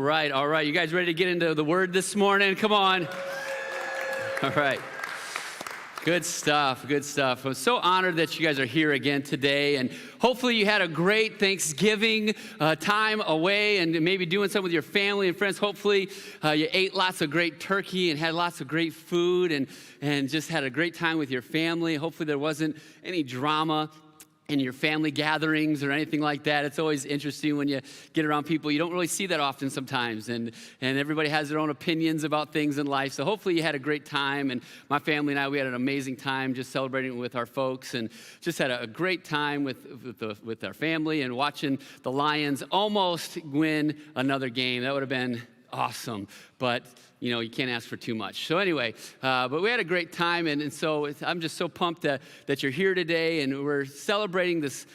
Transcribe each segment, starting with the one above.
right, all right. You guys ready to get into the Word this morning? Come on. All right. Good stuff, good stuff. I'm so honored that you guys are here again today, and hopefully you had a great Thanksgiving time away and maybe doing something with your family and friends. Hopefully you ate lots of great turkey and had lots of great food and just had a great time with your family. Hopefully there wasn't any drama in your family gatherings or anything like that. It's always interesting when you get around people. You don't really see that often sometimes, and everybody has their own opinions about things in life. So hopefully you had a great time, and my family and I, we had an amazing time just celebrating with our folks, and just had a great time with our family and watching the Lions almost win another game. That would have been awesome, but you know, you can't ask for too much. So anyway, but we had a great time, and so I'm just so pumped that you're here today, and we're celebrating this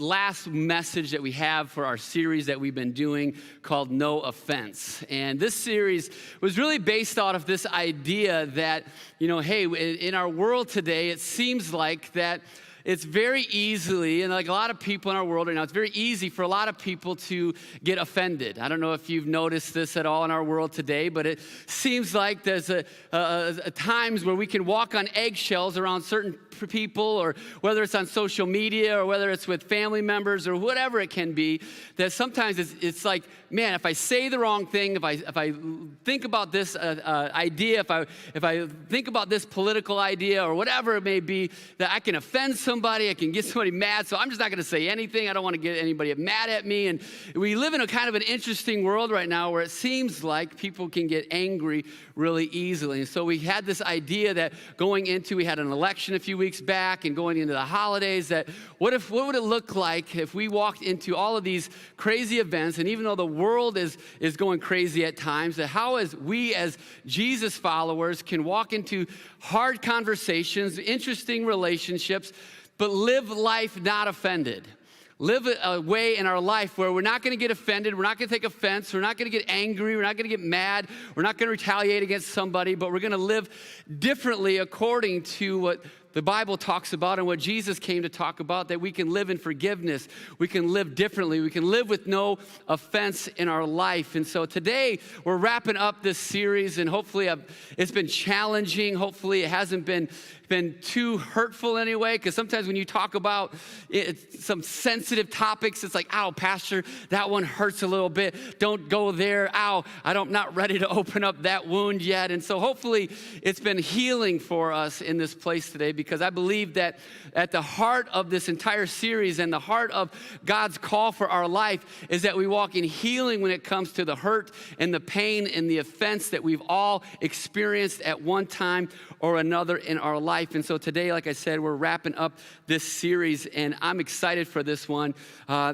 last message that we have for our series that we've been doing called No Offense. And this series was really based out of this idea that, you know, hey, in our world today, it seems like that it's very easily, and like a lot of people in our world right now, it's very easy for a lot of people to get offended. I don't know if you've noticed this at all in our world today, but it seems like there's times where we can walk on eggshells around certain people, or whether it's on social media or whether it's with family members or whatever it can be, that sometimes it's like, man, if I say the wrong thing, if I think about this idea, if I think about this political idea or whatever it may be, that I can offend somebody, I can get somebody mad, so I'm just not going to say anything. I don't want to get anybody mad at me. And we live in a kind of an interesting world right now where it seems like people can get angry really easily. And so we had this idea that we had an election a few weeks back and going into the holidays, that what would it look like if we walked into all of these crazy events, and even though the world is going crazy at times, that how we as Jesus followers can walk into hard conversations, interesting relationships, but live life not offended. Live a way in our life where we're not going to get offended, we're not going to take offense, we're not going to get angry, we're not going to get mad, we're not going to retaliate against somebody, but we're going to live differently according to what the Bible talks about and what Jesus came to talk about, that we can live in forgiveness, we can live differently, we can live with no offense in our life. And so today we're wrapping up this series, and hopefully it's been challenging. Hopefully it hasn't been too hurtful anyway, because sometimes when you talk about some sensitive topics, it's like, ow, Pastor, that one hurts a little bit. Don't go there. Ow, I'm not ready to open up that wound yet. And so hopefully it's been healing for us in this place today, because I believe that at the heart of this entire series and the heart of God's call for our life is that we walk in healing when it comes to the hurt and the pain and the offense that we've all experienced at one time or another in our life. And so today, like I said, we're wrapping up this series, and I'm excited for this one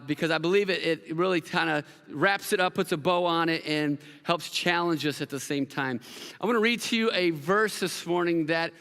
because I believe it really kind of wraps it up, puts a bow on it, and helps challenge us at the same time. I want to read to you a verse this morning that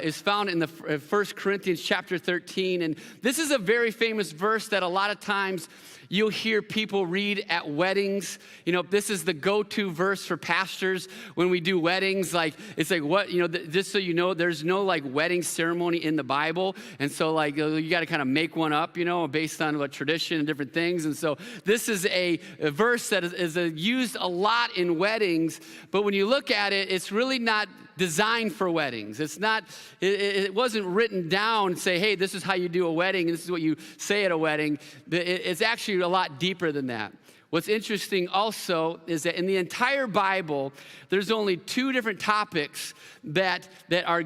is found in the 1 Corinthians chapter 13. And this is a very famous verse that a lot of times you'll hear people read at weddings. You know, this is the go-to verse for pastors when we do weddings. Like, it's like, what, you know, just so you know, there's no like wedding ceremony in the Bible. And so like, you got to kind of make one up, you know, based on what tradition and different things. And so this is a verse that is used a lot in weddings. But when you look at it, it's really not designed for weddings. It's not, it wasn't written down and say, hey, this is how you do a wedding, and this is what you say at a wedding. It's actually a lot deeper than that. What's interesting also is that in the entire Bible, there's only two different topics that are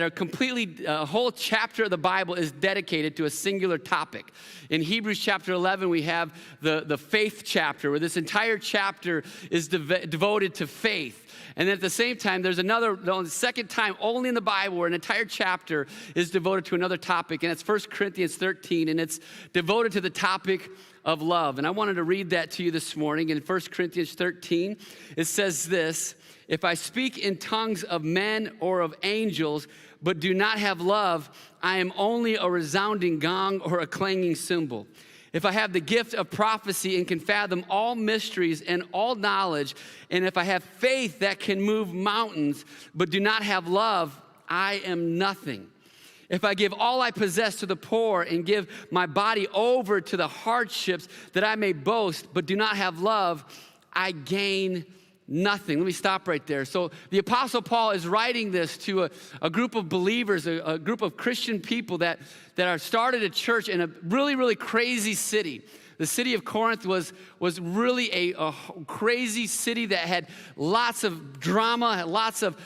completely, a whole chapter of the Bible is dedicated to a singular topic. In Hebrews chapter 11, we have the faith chapter, where this entire chapter is devoted to faith. And then at the same time, there's the second time only in the Bible where an entire chapter is devoted to another topic, and it's 1 Corinthians 13, and it's devoted to the topic of love. And I wanted to read that to you this morning. In 1 Corinthians 13, it says this: if I speak in tongues of men or of angels, but do not have love, I am only a resounding gong or a clanging cymbal. If I have the gift of prophecy and can fathom all mysteries and all knowledge, and if I have faith that can move mountains, but do not have love, I am nothing. If I give all I possess to the poor and give my body over to the hardships that I may boast, but do not have love, I gain nothing. Let me stop right there. So the Apostle Paul is writing this to a group of believers, a group of Christian people that are started a church in a really, really crazy city. The city of Corinth was really a crazy city that had lots of drama, lots of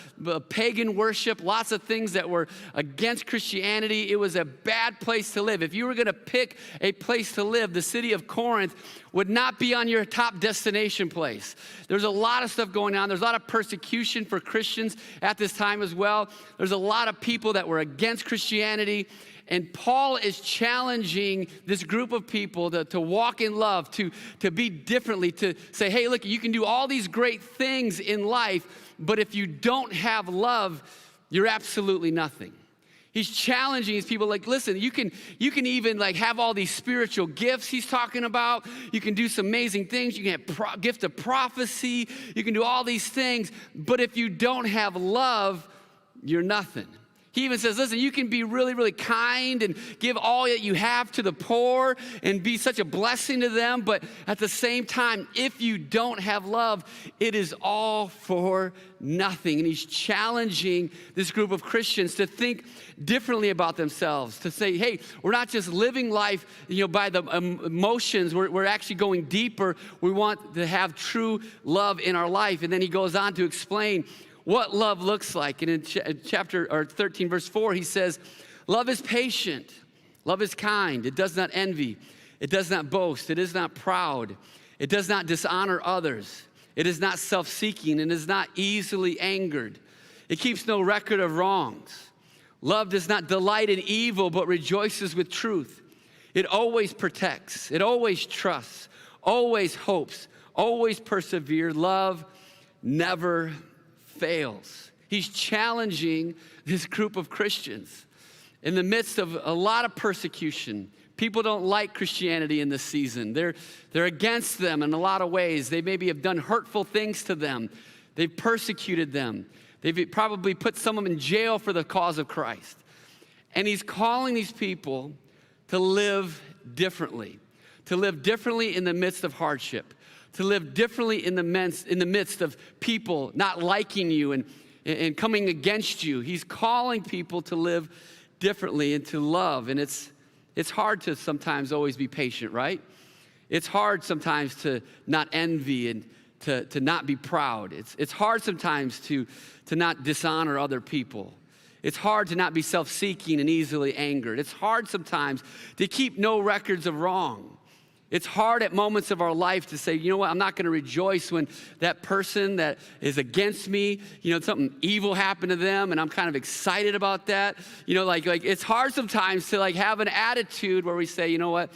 pagan worship, lots of things that were against Christianity. It was a bad place to live. If you were going to pick a place to live, the city of Corinth would not be on your top destination place. There's a lot of stuff going on. There's a lot of persecution for Christians at this time as well. There's a lot of people that were against Christianity. And Paul is challenging this group of people to walk in love, to be differently, to say, hey, look, you can do all these great things in life, but if you don't have love, you're absolutely nothing. He's challenging these people, like, listen, you can even like have all these spiritual gifts he's talking about. You can do some amazing things. You can have gift of prophecy. You can do all these things, but if you don't have love, you're nothing. He even says, listen, you can be really, really kind and give all that you have to the poor and be such a blessing to them. But at the same time, if you don't have love, it is all for nothing. And he's challenging this group of Christians to think differently about themselves, to say, hey, we're not just living life, by the emotions. We're actually going deeper. We want to have true love in our life. And then he goes on to explain what love looks like. And in chapter 13, verse 4, he says, love is patient. Love is kind. It does not envy. It does not boast. It is not proud. It does not dishonor others. It is not self-seeking and is not easily angered. It keeps no record of wrongs. Love does not delight in evil, but rejoices with truth. It always protects. It always trusts. Always hopes. Always perseveres. Love never fails. He's challenging this group of Christians in the midst of a lot of persecution. People don't like Christianity in this season. They're against them in a lot of ways. They maybe have done hurtful things to them. They've persecuted them. They've probably put some of them in jail for the cause of Christ. And he's calling these people to live differently in the midst of hardship, to live differently in the midst of people not liking you and coming against you. He's calling people to live differently and to love. And it's hard to sometimes always be patient, right? It's hard sometimes to not envy and to not be proud. It's hard sometimes to not dishonor other people. It's hard to not be self-seeking and easily angered. It's hard sometimes to keep no records of wrong. It's hard at moments of our life to say, you know what, I'm not going to rejoice when that person that is against me, something evil happened to them, and I'm kind of excited about that. Like it's hard sometimes to have an attitude where we say, you know what,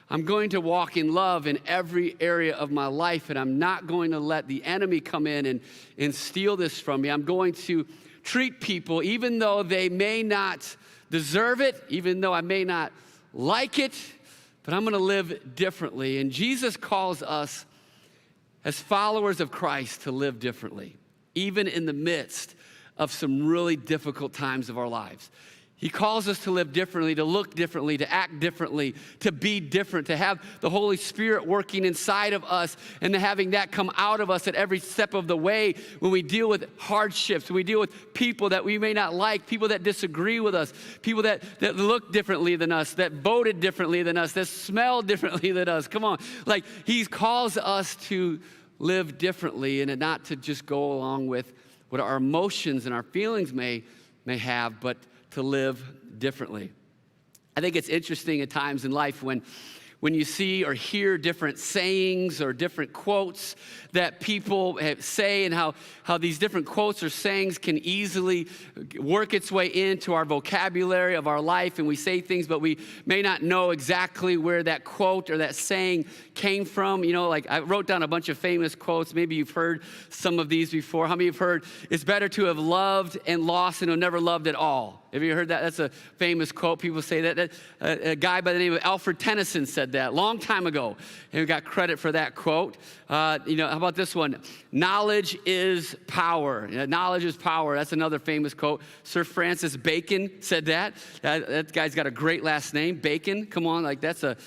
I'm going to walk in love in every area of my life, and I'm not going to let the enemy come in and steal this from me. I'm going to treat people, even though they may not deserve it, even though I may not like it, but I'm going to live differently. And Jesus calls us as followers of Christ to live differently, even in the midst of some really difficult times of our lives. He calls us to live differently, to look differently, to act differently, to be different, to have the Holy Spirit working inside of us and to having that come out of us at every step of the way when we deal with hardships, when we deal with people that we may not like, people that disagree with us, people that look differently than us, that voted differently than us, that smell differently than us. Come on. He calls us to live differently and not to just go along with what our emotions and our feelings may have, but to live differently. I think it's interesting at times in life when you see or hear different sayings or different quotes that people say, and how these different quotes or sayings can easily work its way into our vocabulary of our life, and we say things, but we may not know exactly where that quote or that saying came from. I wrote down a bunch of famous quotes. Maybe you've heard some of these before. How many have heard, it's better to have loved and lost than to have never loved at all? Have you heard that? That's a famous quote. People say that. A guy by the name of Alfred Tennyson said that a long time ago, and we got credit for that quote. How about this one? Knowledge is power. Knowledge is power. That's another famous quote. Sir Francis Bacon said that. That guy's got a great last name, Bacon. Come on, that'd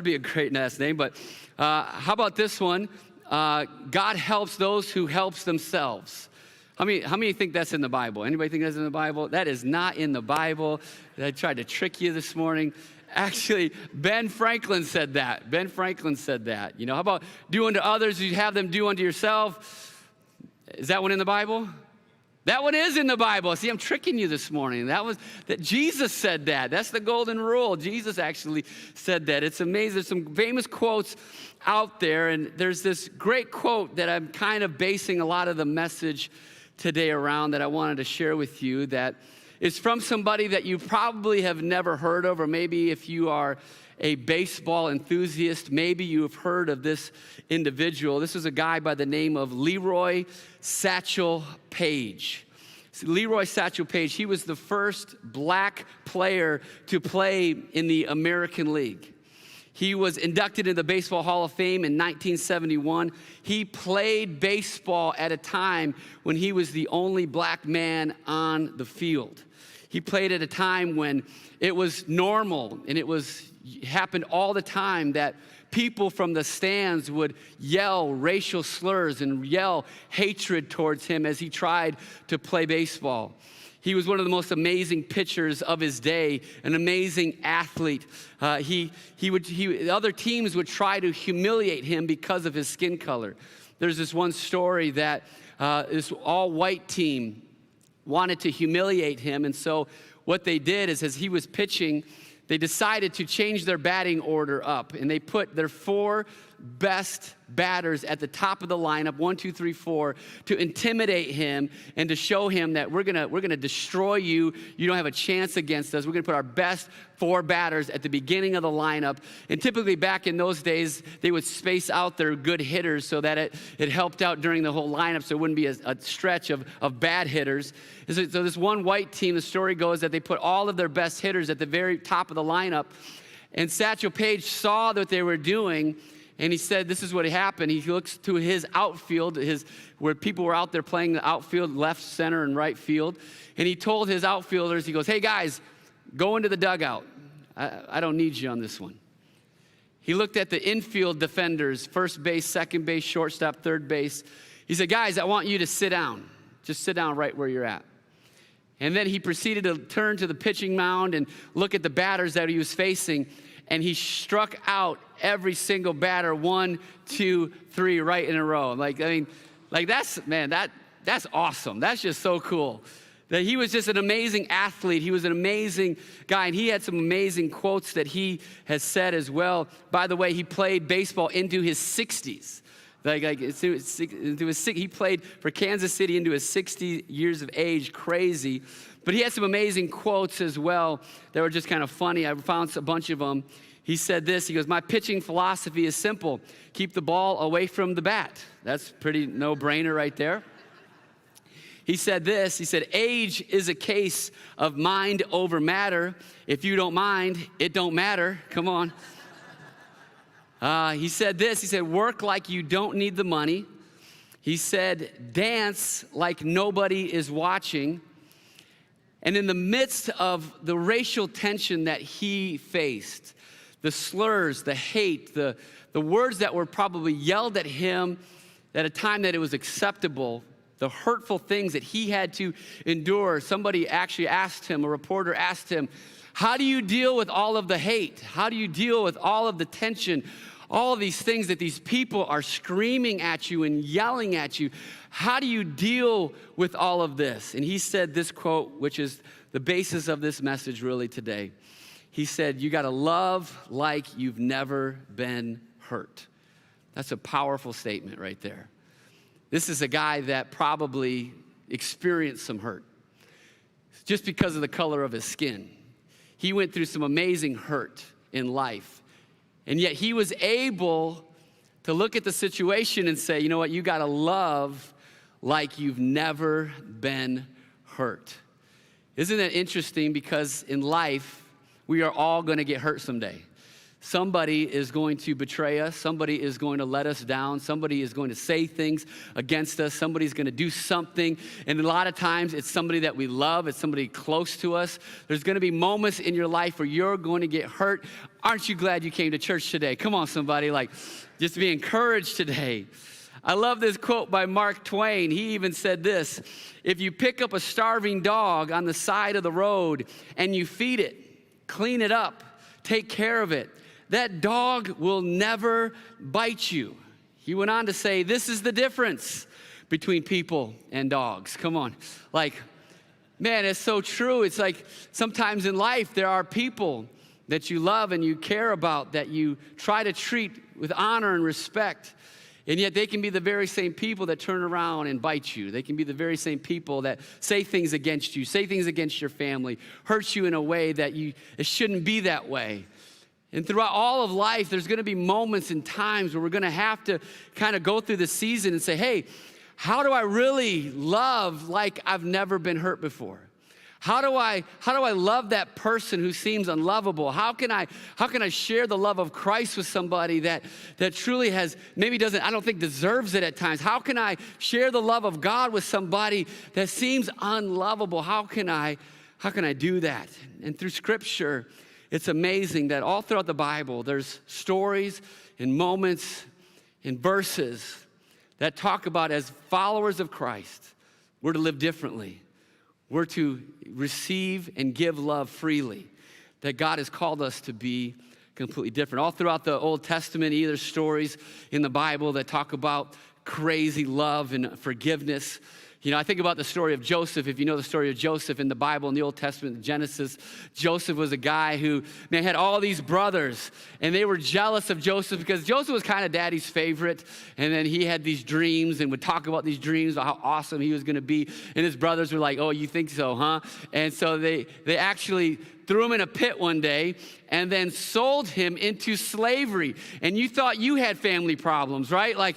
be a great last name. But how about this one? God helps those who helps themselves. How many think that's in the Bible? Anybody think that's in the Bible? That is not in the Bible. I tried to trick you this morning. Actually, Ben Franklin said that. Ben Franklin said that. How about do unto others, you have them do unto yourself? Is that one in the Bible? That one is in the Bible. See, I'm tricking you this morning. That Jesus said that. That's the golden rule. Jesus actually said that. It's amazing. There's some famous quotes out there, and there's this great quote that I'm kind of basing a lot of the message today around that I wanted to share with you, that is from somebody that you probably have never heard of, or maybe if you are a baseball enthusiast, maybe you have heard of this individual. This is a guy by the name of Leroy Satchel Paige. Leroy Satchel Paige, he was the first black player to play in the American League. He was inducted into the Baseball Hall of Fame in 1971. He played baseball at a time when he was the only black man on the field. He played at a time when it was normal, and it happened all the time that people from the stands would yell racial slurs and yell hatred towards him as he tried to play baseball. He was one of the most amazing pitchers of his day, an amazing athlete. Other teams would try to humiliate him because of his skin color. There's this one story that this all-white team wanted to humiliate him, and so what they did is, as he was pitching, they decided to change their batting order up, and they put their 4 best batters at the top of the lineup, 1, 2, 3, 4, to intimidate him and to show him that we're gonna destroy you. You don't have a chance against us. We're gonna put our best 4 batters at the beginning of the lineup. And typically back in those days, they would space out their good hitters so that it helped out during the whole lineup, so it wouldn't be a stretch of bad hitters. So this one white team, the story goes that they put all of their best hitters at the very top of the lineup. And Satchel Paige saw what they were doing, and he said, this is what happened. He looks to his outfield, where people were out there playing the outfield, left, center, and right field. And he told his outfielders, he goes, hey guys, go into the dugout. I don't need you on this one. He looked at the infield defenders, first base, second base, shortstop, third base. He said, guys, I want you to sit down. Just sit down right where you're at. And then he proceeded to turn to the pitching mound and look at the batters that he was facing. And he struck out every single batter, 1, 2, 3, right in a row. That's awesome. That's just so cool. That he was just an amazing athlete. He was an amazing guy, and he had some amazing quotes that he has said as well. By the way, he played baseball into his 60s. He played for Kansas City into his 60 years of age, crazy. But he had some amazing quotes as well that were just kind of funny. I found a bunch of them. He said this, he goes, my pitching philosophy is simple. Keep the ball away from the bat. That's pretty no-brainer right there. He said this, he said, age is a case of mind over matter. If you don't mind, it don't matter. Come on. He said this, he said, work like you don't need the money. He said, dance like nobody is watching. And in the midst of the racial tension that he faced, the slurs, the hate, the words that were probably yelled at him at a time that it was acceptable, the hurtful things that he had to endure. Somebody actually asked him, a reporter asked him, how do you deal with all of the hate? How do you deal with all of the tension? All of these things that these people are screaming at you and yelling at you. How do you deal with all of this? And he said this quote, which is the basis of this message really today. He said, you gotta love like you've never been hurt. That's a powerful statement right there. This is a guy that probably experienced some hurt just because of the color of his skin. He went through some amazing hurt in life. And yet he was able to look at the situation and say, you know what, you gotta love like you've never been hurt. Isn't that interesting? Because in life, we are all gonna get hurt someday. Somebody is going to betray us. Somebody is going to let us down. Somebody is going to say things against us. Somebody's going to do something. And a lot of times it's somebody that we love. It's somebody close to us. There's going to be moments in your life where you're going to get hurt. Aren't you glad you came to church today? Come on, somebody. Just be encouraged today. I love this quote by Mark Twain. He even said this: if you pick up a starving dog on the side of the road and you feed it, clean it up, take care of it, that dog will never bite you. He went on to say, this is the difference between people and dogs. Come on. Man, it's so true. It's like sometimes in life there are people that you love and you care about that you try to treat with honor and respect. And yet they can be the very same people that turn around and bite you. They can be the very same people that say things against you, say things against your family, hurt you in a way that it shouldn't be that way. And throughout all of life, there's going to be moments and times where we're going to have to kind of go through the season and say, hey, how do I really love like I've never been hurt before? How do I love that person who seems unlovable? How can I share the love of Christ with somebody that truly I don't think deserves it at times? How can I share the love of God with somebody that seems unlovable? How can I do that? And through Scripture, it's amazing that all throughout the Bible, there's stories and moments and verses that talk about, as followers of Christ, we're to live differently. We're to receive and give love freely, that God has called us to be completely different. All throughout the Old Testament, there's stories in the Bible that talk about crazy love and forgiveness. I think about the story of Joseph. If you know the story of Joseph in the Bible, in the Old Testament, Genesis, Joseph was a guy who, had all these brothers, and they were jealous of Joseph because Joseph was kind of daddy's favorite, and then he had these dreams and would talk about these dreams, about how awesome he was going to be, and his brothers were like, oh, you think so, huh? And so they actually threw him in a pit one day and then sold him into slavery. And you thought you had family problems, right? Like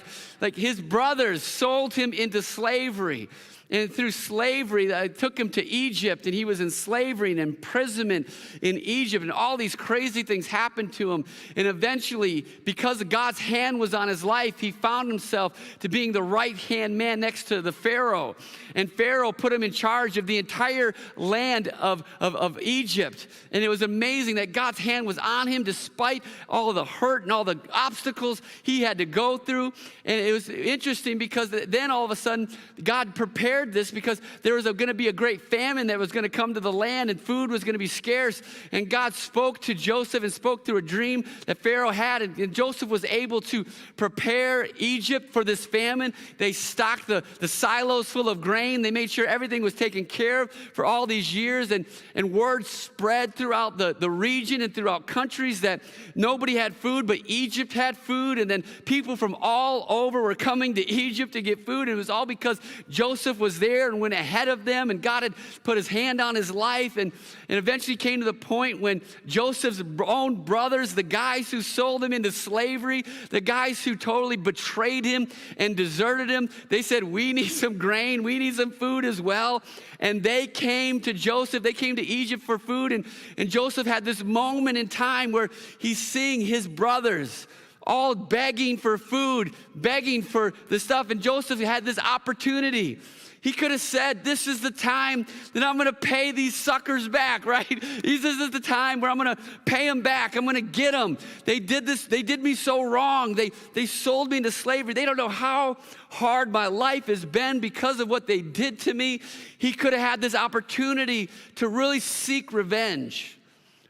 his brothers sold him into slavery. And through slavery, they took him to Egypt, and he was in slavery and imprisonment in Egypt, and all these crazy things happened to him. And eventually, because God's hand was on his life, he found himself to being the right-hand man next to the Pharaoh. And Pharaoh put him in charge of the entire land of Egypt. And it was amazing that God's hand was on him despite all the hurt and all the obstacles he had to go through. And it was interesting because then all of a sudden, God prepared this because there was going to be a great famine that was going to come to the land, and food was going to be scarce. And God spoke to Joseph and spoke through a dream that Pharaoh had, and Joseph was able to prepare Egypt for this famine. They stocked the silos full of grain. They made sure everything was taken care of for all these years, and word spread throughout the region and throughout countries that nobody had food, but Egypt had food. And then people from all over were coming to Egypt to get food, and it was all because Joseph was there and went ahead of them, and God had put his hand on his life, and eventually came to the point when Joseph's own brothers, the guys who sold him into slavery, the guys who totally betrayed him and deserted him, they said, we need some grain, we need some food as well. And they came to Joseph, they came to Egypt for food, and Joseph had this moment in time where he's seeing his brothers all begging for food, begging for the stuff, and Joseph had this opportunity. He could have said, this is the time that I'm going to pay these suckers back, right? This is the time where I'm going to pay them back. I'm going to get them. They did this. They did me so wrong. They sold me into slavery. They don't know how hard my life has been because of what they did to me. He could have had this opportunity to really seek revenge.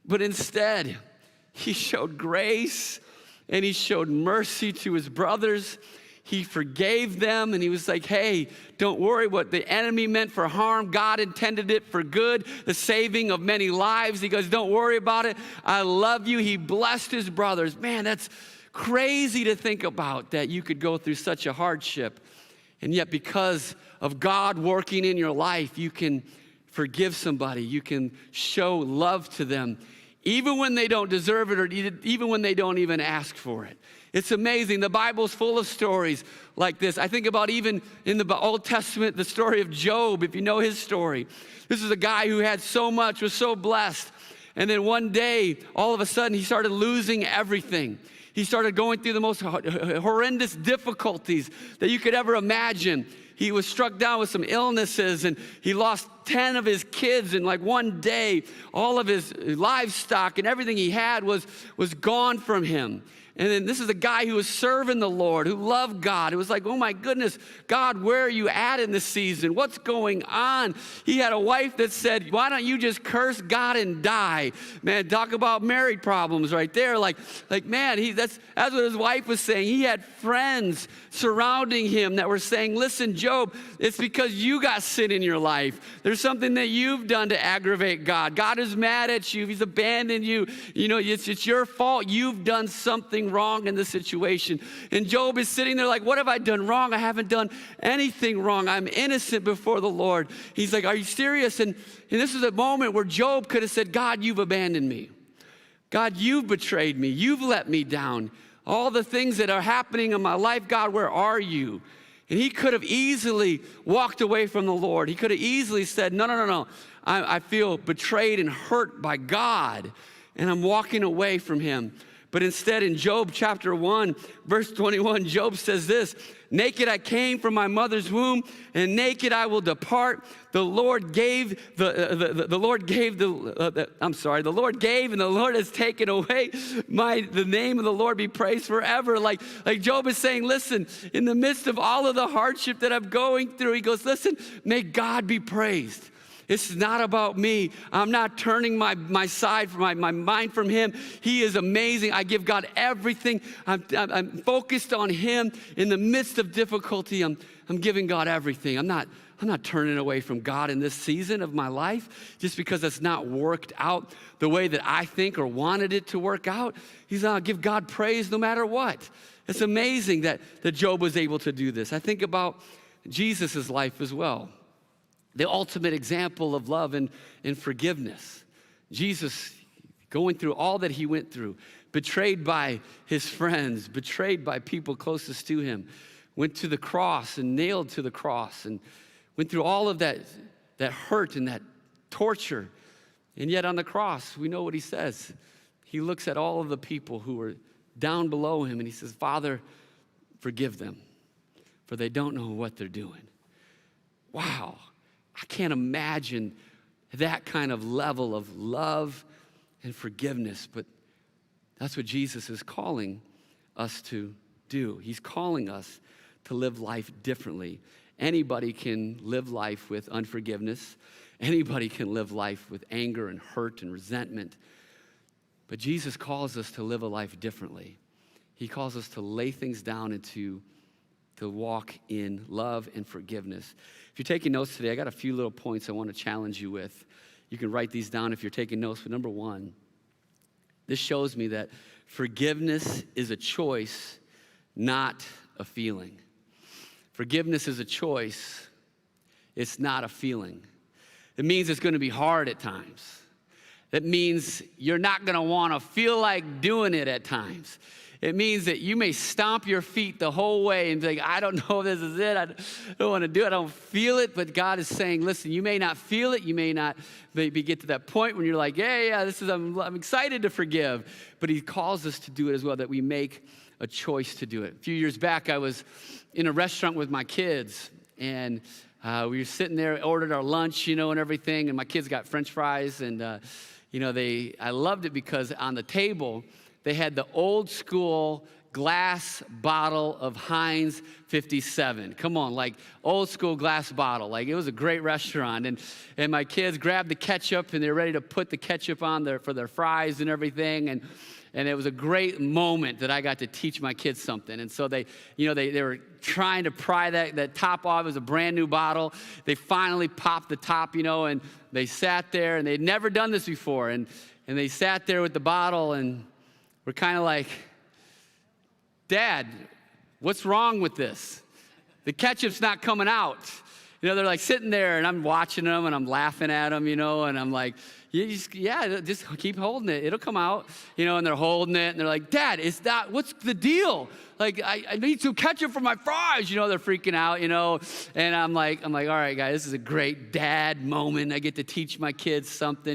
But instead, he showed grace and he showed mercy to his brothers. He forgave them, and he was like, hey, don't worry, what the enemy meant for harm, God intended it for good, the saving of many lives. He goes, don't worry about it. I love you. He blessed his brothers. Man, that's crazy to think about, that you could go through such a hardship. And yet because of God working in your life, you can forgive somebody. You can show love to them, even when they don't deserve it, or even when they don't even ask for it. It's amazing. The Bible's full of stories like this. I think about even in the Old Testament, the story of Job, if you know his story. This is a guy who had so much, was so blessed. And then one day, all of a sudden, he started losing everything. He started going through the most horrendous difficulties that you could ever imagine. He was struck down with some illnesses, and he lost 10 of his kids in like one day. All of his livestock and everything he had was gone from him. And then this is a guy who was serving the Lord, who loved God. It was like, oh my goodness, God, where are you at in this season? What's going on? He had a wife that said, why don't you just curse God and die? Man, talk about married problems right there. Like man, that's what his wife was saying. He had friends surrounding him that were saying, listen, Job, it's because you got sin in your life. There's something that you've done to aggravate God. God is mad at you. He's abandoned you. You know, it's your fault. You've done something wrong in the situation. And Job is sitting there like, what have I done wrong? I haven't done anything wrong. I'm innocent before the Lord. He's like, are you serious? And this is a moment where Job could have said, God, you've abandoned me. God, you've betrayed me. You've let me down. All the things that are happening in my life, God, where are you? And he could have easily walked away from the Lord. He could have easily said, no. I feel betrayed and hurt by God, and I'm walking away from him. But instead, in Job chapter 1, verse 21, Job says this, naked I came from my mother's womb, and naked I will depart. The Lord gave, the Lord gave, the Lord gave, and the Lord has taken away. The name of the Lord be praised forever. Like Job is saying, listen, in the midst of all of the hardship that I'm going through, he goes, listen, may God be praised. It's not about me. I'm not turning my side, my mind from him. He is amazing. I give God everything. I'm focused on him. In the midst of difficulty, I'm giving God everything. I'm not turning away from God in this season of my life just because it's not worked out the way that I think or wanted it to work out. I'll give God praise no matter what. It's amazing that Job was able to do this. I think about Jesus' life as well. The ultimate example of love and forgiveness. Jesus going through all that he went through, betrayed by his friends, betrayed by people closest to him, went to the cross and nailed to the cross and went through all of that hurt and that torture. And yet on the cross, we know what he says. He looks at all of the people who were down below him and he says, Father, forgive them, for they don't know what they're doing. Wow. I can't imagine that kind of level of love and forgiveness, but that's what Jesus is calling us to do. He's calling us to live life differently. Anybody can live life with unforgiveness. Anybody can live life with anger and hurt and resentment. But Jesus calls us to live a life differently. He calls us to lay things down and to walk in love and forgiveness. If you're taking notes today, I got a few little points I want to challenge you with. You can write these down if you're taking notes. But number one, this shows me that forgiveness is a choice, not a feeling. Forgiveness is a choice. It's not a feeling. It means it's going to be hard at times. It means you're not going to want to feel like doing it at times. It means that you may stomp your feet the whole way and be like, I don't know if this is it. I don't want to do it. I don't feel it. But God is saying, listen, you may not feel it. You may not maybe get to that point when you're like, yeah, I'm excited to forgive. But he calls us to do it as well, that we make a choice to do it. A few years back, I was in a restaurant with my kids, and we were sitting there, ordered our lunch, and everything. And my kids got French fries, and I loved it because on the table, they had the old school glass bottle of Heinz 57. Come on, like old school glass bottle. Like it was a great restaurant. And my kids grabbed the ketchup and they're ready to put the ketchup on there for their fries and everything. And it was a great moment that I got to teach my kids something. And so they were trying to pry that top off. It was a brand new bottle. They finally popped the top, and they sat there and they'd never done this before. And they sat there with the bottle and we're kind of like, Dad, what's wrong with this? The ketchup's not coming out. They're like sitting there and I'm watching them and I'm laughing at them, and I'm like, just keep holding it. It'll come out, and they're holding it and they're like, Dad, what's the deal? I need some ketchup for my fries. They're freaking out, And I'm like, all right, guys, this is a great dad moment. I get to teach my kids something,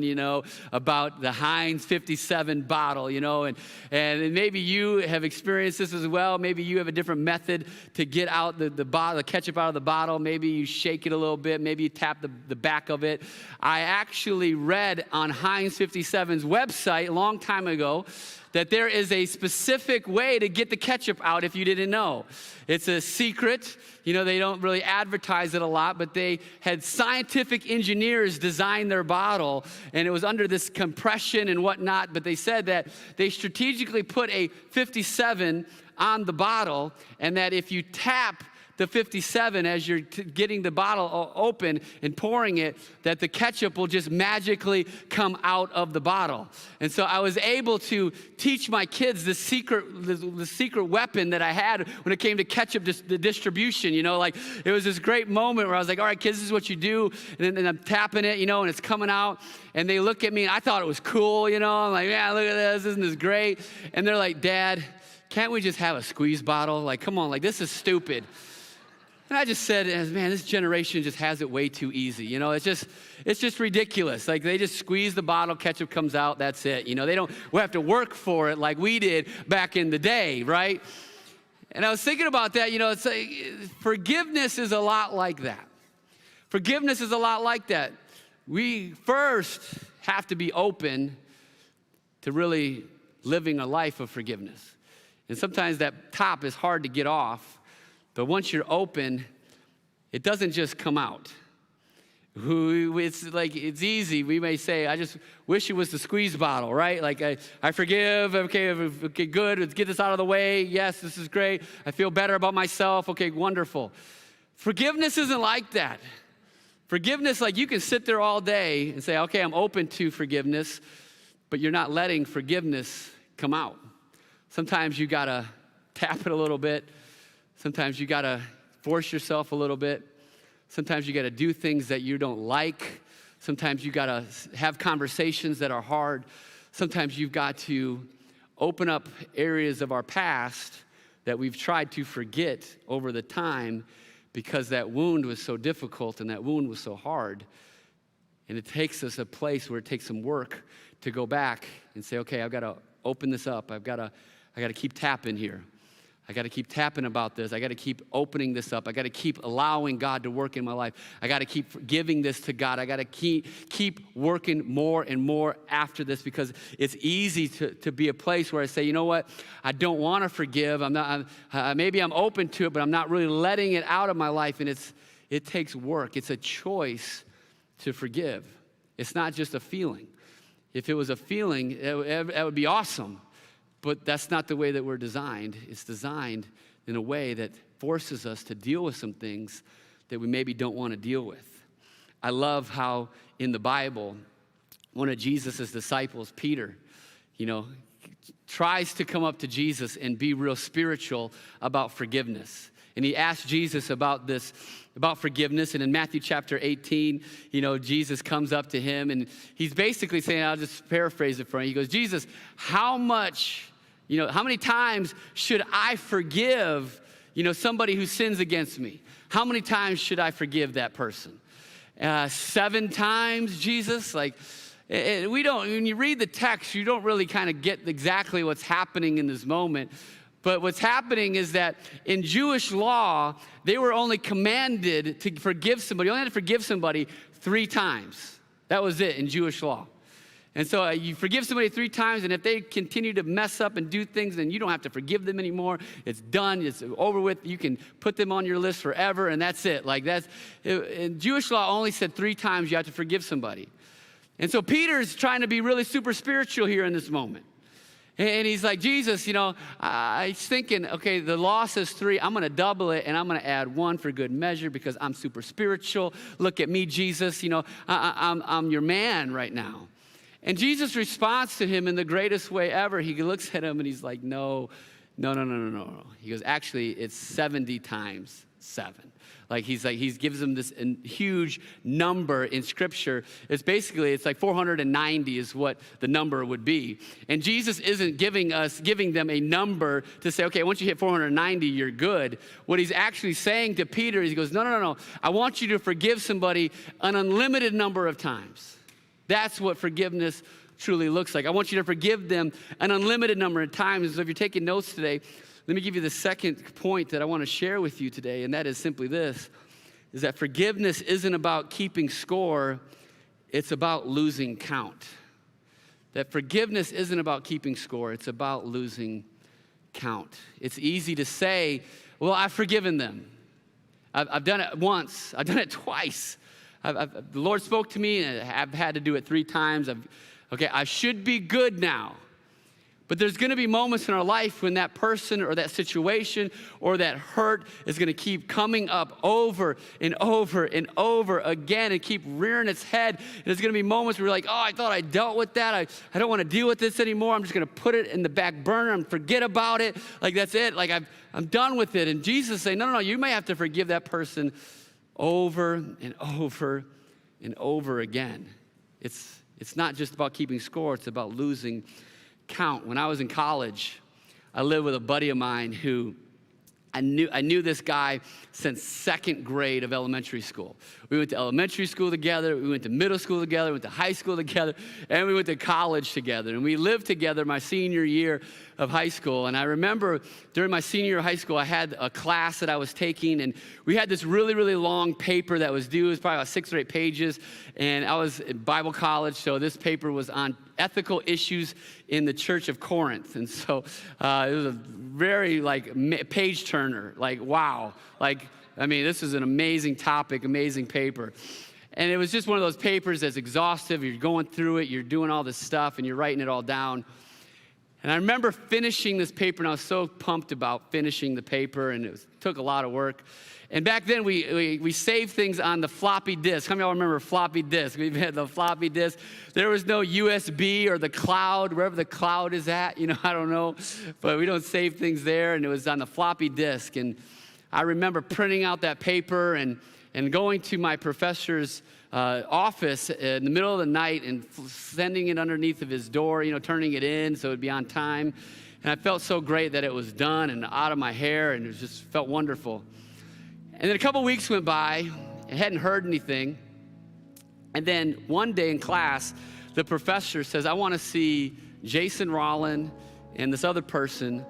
about the Heinz 57 bottle, and maybe you have experienced this as well. Maybe you have a different method to get out the bottle, the ketchup out of the bottle. Maybe you shake it a little bit. Maybe you tap the back of it. I actually read on Heinz 57's website a long time ago that there is a specific way to get the ketchup out if you didn't know. It's a secret. They don't really advertise it a lot, but they had scientific engineers design their bottle, and it was under this compression and whatnot, but they said that they strategically put a 57 on the bottle, and that if you tap the 57 as you're getting the bottle open and pouring it, that the ketchup will just magically come out of the bottle. And so I was able to teach my kids the secret weapon that I had when it came to ketchup the distribution. It was this great moment where I was like, all right, kids, this is what you do. And then I'm tapping it, and it's coming out. And they look at me, and I thought it was cool, I'm like, yeah, look at this, isn't this great? And they're like, Dad, can't we just have a squeeze bottle? Come on, this is stupid. And I just said, man, this generation just has it way too easy. It's just ridiculous. They just squeeze the bottle, ketchup comes out, that's it. We have to work for it like we did back in the day, right? And I was thinking about that, it's like forgiveness is a lot like that. Forgiveness is a lot like that. We first have to be open to really living a life of forgiveness. And sometimes that top is hard to get off. But once you're open, it doesn't just come out. It's easy. We may say, I just wish it was the squeeze bottle, right? I forgive, okay, good, let's get this out of the way. Yes, this is great. I feel better about myself. Okay, wonderful. Forgiveness isn't like that. Forgiveness, you can sit there all day and say, okay, I'm open to forgiveness, but you're not letting forgiveness come out. Sometimes you gotta tap it a little bit. Sometimes you gotta force yourself a little bit. Sometimes you gotta do things that you don't like. Sometimes you gotta have conversations that are hard. Sometimes you've got to open up areas of our past that we've tried to forget over the time because that wound was so difficult and that wound was so hard. And it takes us a place where it takes some work to go back and say, okay, I've gotta open this up. I gotta keep tapping here. I got to keep tapping about this. I got to keep opening this up. I got to keep allowing God to work in my life. I got to keep giving this to God. I got to keep working more and more after this because it's easy to be a place where I say, you know what? I don't want to forgive. Maybe I'm open to it, but I'm not really letting it out of my life. And it takes work. It's a choice to forgive. It's not just a feeling. If it was a feeling, that would be awesome. But that's not the way that we're designed. It's designed in a way that forces us to deal with some things that we maybe don't want to deal with. I love how in the Bible, one of Jesus' disciples, Peter, tries to come up to Jesus and be real spiritual about forgiveness. And he asked Jesus about this, about forgiveness. And in Matthew chapter 18, Jesus comes up to him and he's basically saying, I'll just paraphrase it for you. He goes, Jesus, how many times should I forgive, somebody who sins against me? How many times should I forgive that person? 7 times, Jesus? When you read the text, you don't really kind of get exactly what's happening in this moment. But what's happening is that in Jewish law, they were only commanded to forgive somebody. You only had to forgive somebody 3 times. That was it in Jewish law. And so you forgive somebody 3 times, and if they continue to mess up and do things, then you don't have to forgive them anymore. It's done. It's over with. You can put them on your list forever, and that's it. And Jewish law only said 3 times you have to forgive somebody. And so Peter's trying to be really super spiritual here in this moment. And he's like, Jesus, he's thinking, okay, the law says 3. I'm going to double it, and I'm going to add 1 for good measure because I'm super spiritual. Look at me, Jesus. I'm your man right now. And Jesus responds to him in the greatest way ever. He looks at him and he's like, no. He goes, actually, it's 70 times 7. He gives them this huge number in Scripture. It's like 490 is what the number would be. And Jesus isn't giving them a number to say, okay, once you hit 490, you're good. What he's actually saying to Peter is he goes, no. I want you to forgive somebody an unlimited number of times. That's what forgiveness truly looks like. I want you to forgive them an unlimited number of times. So if you're taking notes today, let me give you the second point that I want to share with you today, and that is simply this, is that forgiveness isn't about keeping score, it's about losing count. That forgiveness isn't about keeping score, it's about losing count. It's easy to say, well, I've forgiven them. I've done it once, I've done it twice. The Lord spoke to me, and I've had to do it 3 times. I should be good now. But there's going to be moments in our life when that person or that situation or that hurt is going to keep coming up over and over and over again and keep rearing its head. And there's going to be moments where you're like, oh, I thought I dealt with that. I don't want to deal with this anymore. I'm just going to put it in the back burner and forget about it. That's it. I'm done with it. And Jesus is saying, no, you may have to forgive that person over and over and over again. It's not just about keeping score. It's about losing count. When I was in college, I lived with a buddy of mine who I knew this guy since 2nd grade of elementary school. We went to elementary school together, we went to middle school together, we went to high school together, and we went to college together. And we lived together my senior year of high school. And I remember during my senior year of high school, I had a class that I was taking, and we had this really, really long paper that was due. It was probably about 6 or 8 pages. And I was in Bible college, so this paper was on ethical issues in the Church of Corinth. And so it was a very page turner, wow. This is an amazing topic, amazing paper. And it was just one of those papers that's exhaustive. You're going through it, you're doing all this stuff, and you're writing it all down. And I remember finishing this paper, and I was so pumped about finishing the paper, and it took a lot of work. And back then, we saved things on the floppy disk. How many of y'all remember floppy disk? We had the floppy disk. There was no USB or the cloud, wherever the cloud is at. I don't know. But we don't save things there, and it was on the floppy disk. And I remember printing out that paper and going to my professor's office in the middle of the night and sending it underneath of his door, turning it in so it would be on time. And I felt so great that it was done and out of my hair, and it just felt wonderful. And then a couple weeks went by, I hadn't heard anything. And then one day in class, the professor says, I want to see Jason Rollin and this other person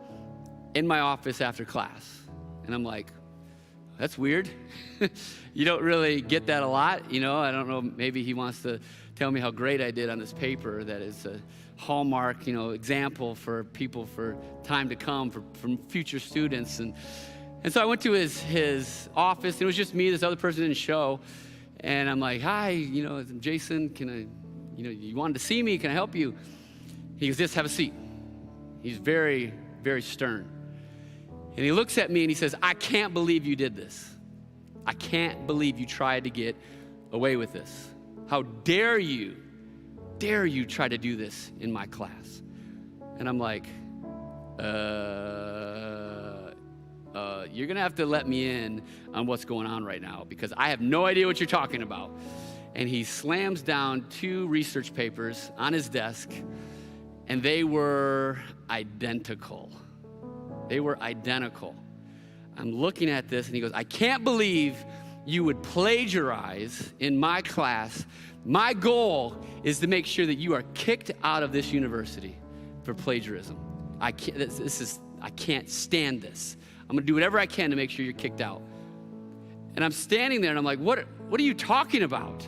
in my office after class. And I'm like, that's weird. You don't really get that a lot, I don't know, maybe he wants to tell me how great I did on this paper that is a hallmark, example for people for time to come, for future students. And so I went to his office, and it was just me, this other person didn't show. And I'm like, hi, I'm Jason, can I, you wanted to see me, can I help you? He goes, just have a seat. He's very, very stern. And he looks at me and he says, I can't believe you did this. I can't believe you tried to get away with this. How dare you try to do this in my class? And I'm like, you're gonna have to let me in on what's going on right now because I have no idea what you're talking about. And he slams down 2 research papers on his desk, and they were identical. They were identical. I'm looking at this, and he goes, I can't believe you would plagiarize in my class. My goal is to make sure that you are kicked out of this university for plagiarism. I can't stand this. I'm gonna do whatever I can to make sure you're kicked out. And I'm standing there, and I'm like, what are you talking about?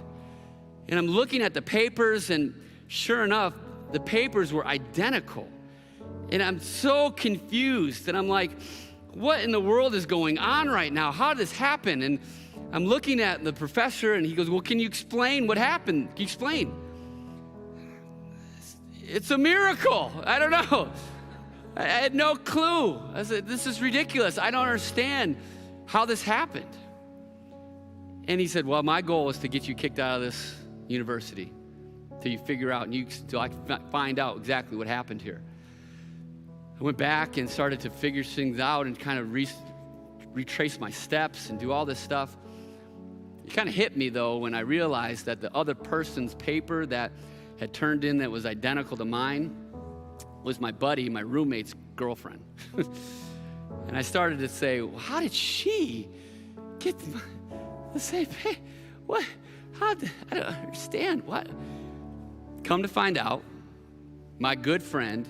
And I'm looking at the papers, and sure enough, the papers were identical. And I'm so confused, and I'm like, what in the world is going on right now? How did this happen? And I'm looking at the professor, and he goes, well, can you explain what happened? Can you explain? It's a miracle. I don't know. I had no clue. I said, this is ridiculous. I don't understand how this happened. And he said, well, my goal is to get you kicked out of this university till you figure out, till I find out exactly what happened here. I went back and started to figure things out and kind of retrace my steps and do all this stuff. It kind of hit me, though, when I realized that the other person's paper that had turned in that was identical to mine was my buddy, my roommate's girlfriend. And I started to say, well, how did she get the same paper? What? I don't understand. What? Come to find out, my good friend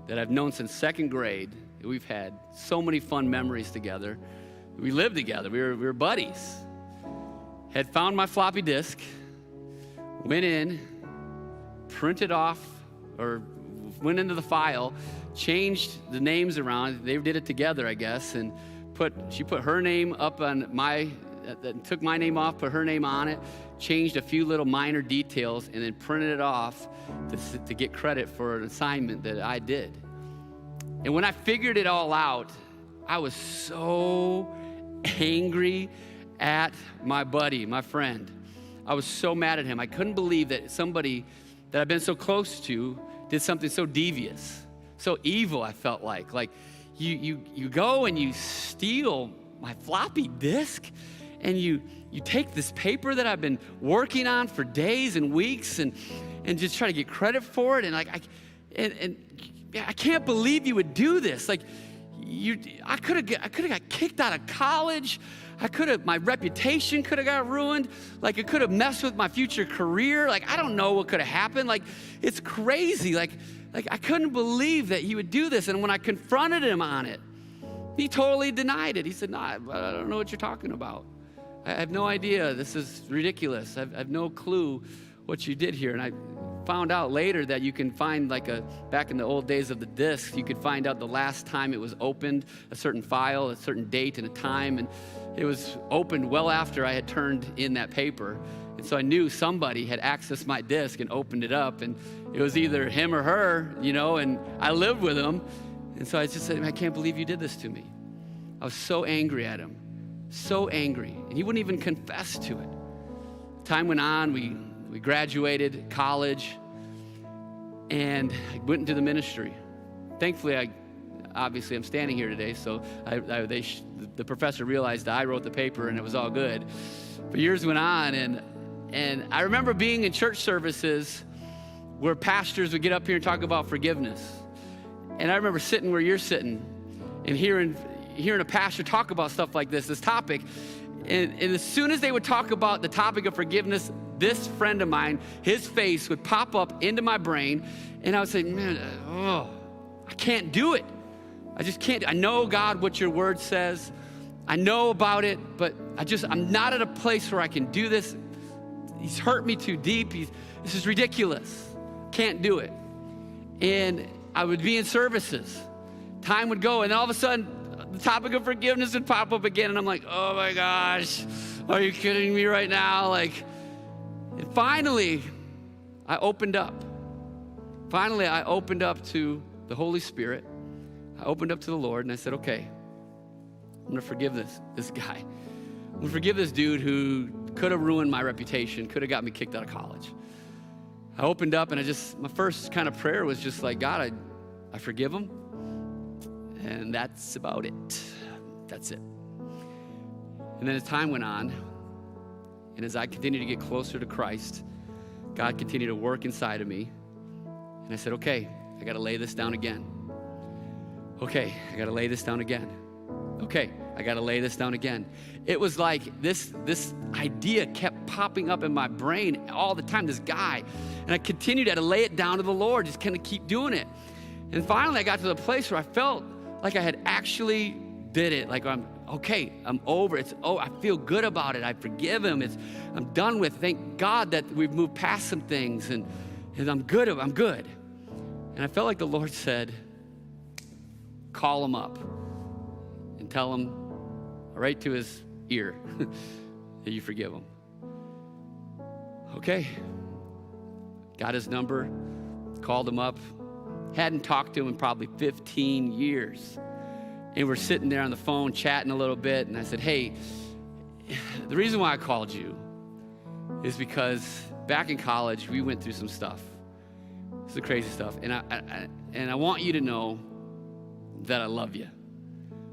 that I've known since second grade, we've had so many fun memories together. We lived together. We were buddies. Had found my floppy disk, went in, printed off, or went into the file, changed the names around. They did it together, I guess, and she put her name up on took my name off, put her name on it, changed a few little minor details, and then printed it off to get credit for an assignment that I did. And when I figured it all out, I was so angry at my buddy, my friend. I was so mad at him. I couldn't believe that somebody that I've been so close to did something so devious, so evil. I felt like you go and you steal my floppy disk, and you take this paper that I've been working on for days and weeks, and just try to get credit for it. And I can't believe you would do this. Like, I could have got kicked out of college. My reputation could have got ruined. Like, it could have messed with my future career. Like, I don't know what could have happened. Like, it's crazy. Like I couldn't believe that he would do this. And when I confronted him on it, he totally denied it. He said, no, I don't know what you're talking about. I have no idea. This is ridiculous. I have no clue what you did here. And I found out later that you can find, back in the old days of the discs, you could find out the last time it was opened, a certain file, a certain date and a time, and it was opened well after I had turned in that paper. And so I knew somebody had accessed my disc and opened it up, and it was either him or her, and I lived with him. And so I just said, I can't believe you did this to me. I was so angry at him, so angry. And he wouldn't even confess to it. Time went on, we graduated college, and I went into the ministry. Thankfully, obviously I'm standing here today, so the professor realized that I wrote the paper and it was all good. But years went on, and I remember being in church services where pastors would get up here and talk about forgiveness. And I remember sitting where you're sitting and hearing a pastor talk about stuff like this topic. And as soon as they would talk about the topic of forgiveness, this friend of mine, his face would pop up into my brain, and I would say, man, I can't do it. I just can't. I know, God, what your word says. I know about it, but I'm not at a place where I can do this. He's hurt me too deep. This is ridiculous. Can't do it. And I would be in services. Time would go, and then all of a sudden, the topic of forgiveness would pop up again, and I'm like, oh my gosh, are you kidding me right now? And finally, I opened up. Finally, I opened up to the Holy Spirit. I opened up to the Lord, and I said, okay, I'm gonna forgive this guy. I'm gonna forgive this dude who could have ruined my reputation, could have got me kicked out of college. I opened up, and my first kind of prayer was just like, God, I forgive him. And that's about it. That's it. And then as time went on, and as I continued to get closer to Christ, God continued to work inside of me. And I said, okay, I got to lay this down again. Okay, I got to lay this down again. Okay, I got to lay this down again. It was like this idea kept popping up in my brain all the time, this guy. And I continued to lay it down to the Lord, just kind of keep doing it. And finally, I got to the place where I felt like I had actually did it. Like, I'm over. I feel good about it. I forgive him. I'm done with. Thank God that we've moved past some things, and I'm good. And I felt like the Lord said, call him up and tell him right to his ear that you forgive him. Okay. Got his number, called him up. Hadn't talked to him in probably 15 years. And we're sitting there on the phone chatting a little bit, and I said, hey, the reason why I called you is because back in college, we went through some stuff. It's the crazy stuff. And I want you to know that I love you.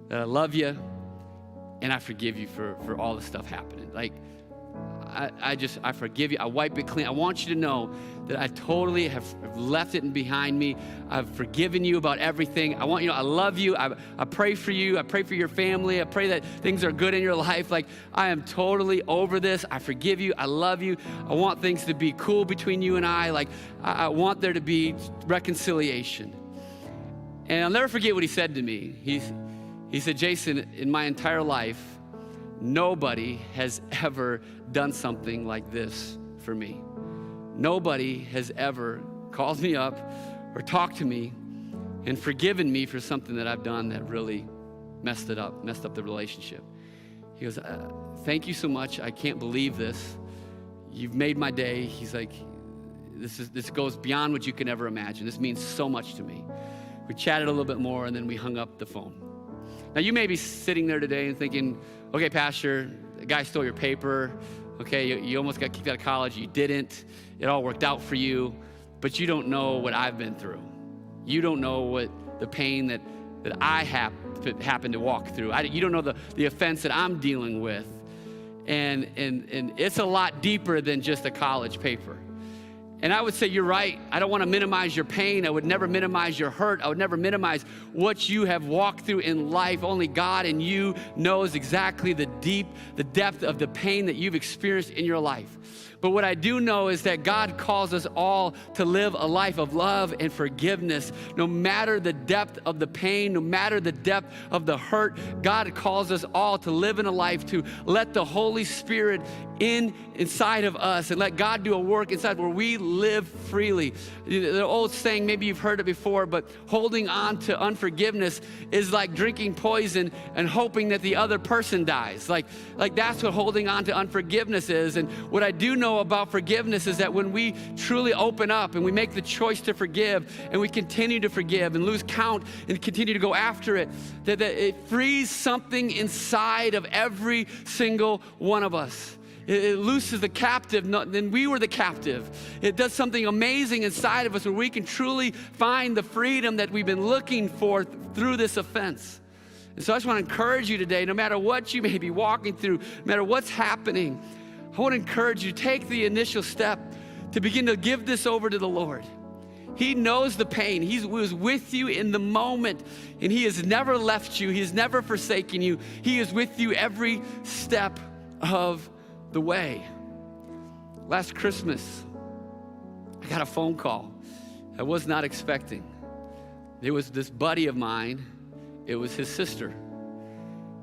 That I love you, and I forgive you for all the stuff happening. Like, I forgive you. I wipe it clean. I want you to know that I totally have left it behind me. I've forgiven you about everything. I want you to know I love you. I pray for you. I pray for your family. I pray that things are good in your life. Like, I am totally over this. I forgive you. I love you. I want things to be cool between you and I. Like, I want there to be reconciliation. And I'll never forget what he said to me. He said, Jason, in my entire life, nobody has ever done something like this for me. Nobody has ever called me up or talked to me and forgiven me for something that I've done that really messed up the relationship. He goes, thank you so much. I can't believe this. You've made my day. He's like, this goes beyond what you can ever imagine. This means so much to me. We chatted a little bit more, and then we hung up the phone. Now, you may be sitting there today and thinking, okay, Pastor, the guy stole your paper. Okay, you almost got kicked out of college. You didn't. It all worked out for you. But you don't know what I've been through. You don't know what the pain that I happened to walk through. You don't know the offense that I'm dealing with. And it's a lot deeper than just a college paper. And I would say you're right. I don't want to minimize your pain. I would never minimize your hurt. I would never minimize what you have walked through in life. Only God and you knows exactly the depth of the pain that you've experienced in your life. But what I do know is that God calls us all to live a life of love and forgiveness. No matter the depth of the pain, no matter the depth of the hurt, God calls us all to live in a life to let the Holy Spirit inside of us and let God do a work inside where we live freely. The old saying, maybe you've heard it before, but holding on to unforgiveness is like drinking poison and hoping that the other person dies. Like that's what holding on to unforgiveness is. And what I do know about forgiveness is that when we truly open up and we make the choice to forgive and we continue to forgive and lose count and continue to go after it, that it frees something inside of every single one of us. It looses the captive, then we were the captive. It does something amazing inside of us where we can truly find the freedom that we've been looking for through this offense. And so I just want to encourage you today, no matter what you may be walking through, no matter what's happening, I want to encourage you to take the initial step to begin to give this over to the Lord. He knows the pain. He was with you in the moment, and He has never left you. He has never forsaken you. He is with you every step of the way. Last Christmas, I got a phone call I was not expecting. It was this buddy of mine. It was his sister.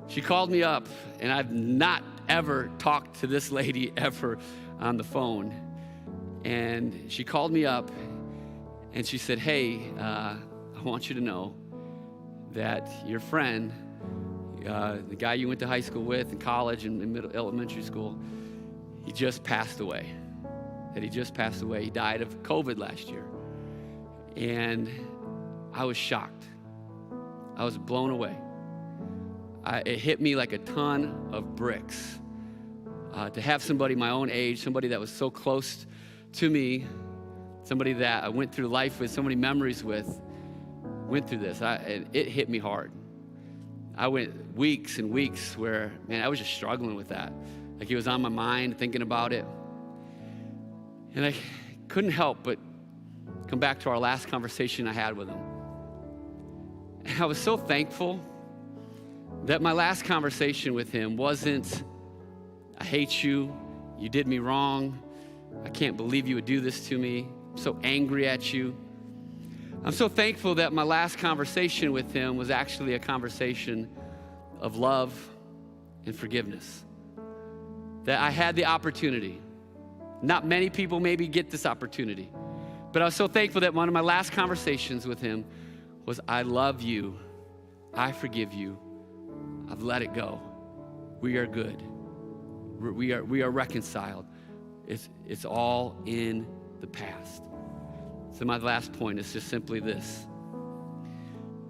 She called me up, and I've not ever talked to this lady ever on the phone. And she called me up, and she said, hey, I want you to know that your friend, the guy you went to high school with, in college and elementary school, he just passed away. That he just passed away. He died of COVID last year. And I was shocked. I was blown away. It hit me like a ton of bricks. To have somebody my own age, somebody that was so close to me, somebody that I went through life with, so many memories with, went through this. It hit me hard. I went weeks and weeks where, man, I was just struggling with that. Like, it was on my mind, thinking about it. And I couldn't help but come back to our last conversation I had with him. And I was so thankful that my last conversation with him wasn't, I hate you, you did me wrong, I can't believe you would do this to me, I'm so angry at you. I'm so thankful that my last conversation with him was actually a conversation of love and forgiveness. That I had the opportunity. Not many people maybe get this opportunity, but I was so thankful that one of my last conversations with him was, I love you, I forgive you, I've let it go, we are good, we are reconciled. It's all in the past. So my last point is just simply this.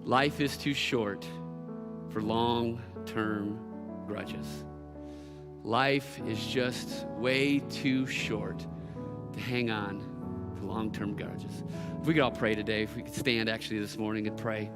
Life is too short for long-term grudges. Life is just way too short to hang on to long-term grudges. If we could all pray today, if we could stand actually this morning and pray.